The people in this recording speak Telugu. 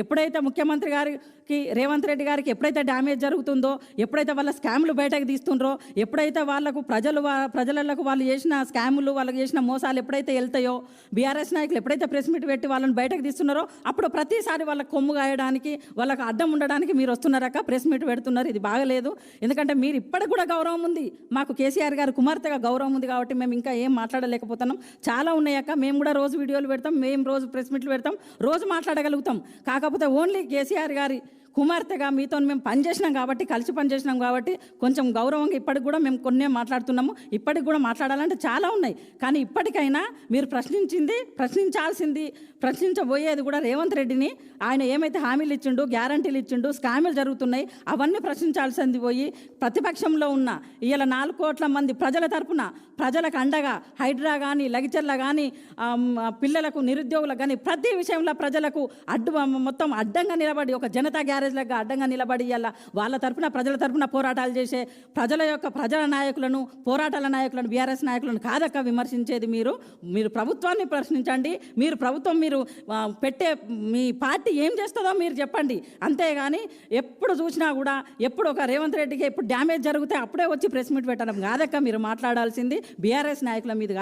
ఎప్పుడైతే ముఖ్యమంత్రి గారికి రేవంత్ రెడ్డి గారికి ఎప్పుడైతే డ్యామేజ్ జరుగుతుందో, ఎప్పుడైతే వాళ్ళ స్కాములు బయటకు తీస్తుండ్రో, ఎప్పుడైతే వాళ్ళకు ప్రజలకు వాళ్ళు చేసిన స్కాములు, వాళ్ళకి చేసిన మోసాలు ఎప్పుడైతే వెళ్తాయో, బీఆర్ఎస్ నాయకులు ఎప్పుడైతే ప్రెస్ మీట్ పెట్టి వాళ్ళని బయటకు తీస్తున్నారో, అప్పుడు ప్రతిసారి వాళ్ళకి కొమ్ము గాయడానికి, వాళ్ళకు అడ్డం ఉండడానికి మీరు వస్తున్నారక్క, ప్రెస్ మీట్ పెడుతున్నారు. ఇది బాగలేదు. ఎందుకంటే మీరు ఇప్పటికి కూడా గౌరవం ఉంది, మాకు కేసీఆర్ గారు కుమార్తెగా గౌరవం ఉంది కాబట్టి మేము ఇంకా ఏం మాట్లాడలేకపోతున్నాం. చాలా ఉన్నాయక్క. మేము కూడా రోజు వీడియోలు పెడతాం, మేము రోజు ప్రెస్ మీట్లు పెడతాం, రోజు మాట్లాడగలుగుతాం. కాకపోతే ఓన్లీ కేసీఆర్ గారి కుమార్తెగా మీతో మేము పనిచేసినాం కాబట్టి, కలిసి పనిచేసినాం కాబట్టి కొంచెం గౌరవంగా ఇప్పటికి కూడా మేము కొన్నే మాట్లాడుతున్నాము. ఇప్పటికి కూడా మాట్లాడాలంటే చాలా ఉన్నాయి. కానీ ఇప్పటికైనా మీరు ప్రశ్నించబోయేది కూడా రేవంత్ రెడ్డిని. ఆయన ఏమైతే హామీలు ఇచ్చిండు, గ్యారంటీలు ఇచ్చిండు, స్కాములు జరుగుతున్నాయి, అవన్నీ ప్రశ్నించాల్సింది పోయి ప్రతిపక్షంలో ఉన్న ఇలా 4 కోట్ల మంది ప్రజల తరపున, ప్రజలకు అండగా హైడ్రా కానీ, లగిచర్ల కానీ, పిల్లలకు, నిరుద్యోగులకు కానీ ప్రతి విషయంలో ప్రజలకు మొత్తం అడ్డంగా నిలబడి, ఒక జనతా గ్యారేజ్లకు అడ్డంగా నిలబడి ఇలా వాళ్ళ తరపున, ప్రజల తరపున పోరాటాలు చేసే ప్రజల నాయకులను, పోరాటాల నాయకులను, బీఆర్ఎస్ నాయకులను కాదక్క విమర్శించేది. మీరు ప్రభుత్వాన్ని ప్రశ్నించండి. మీరు పెట్టే మీ పార్టీ ఏం చేస్తుందో మీరు చెప్పండి. అంతేగాని ఎప్పుడు చూసినా కూడా, ఎప్పుడు ఒక రేవంత్ రెడ్డికి ఎప్పుడు డ్యామేజ్ జరిగితే అప్పుడే వచ్చి ప్రెస్ మీట్ పెట్టడం కాదక్క మీరు మాట్లాడాల్సింది బీఆర్ఎస్ నాయకుల మీద.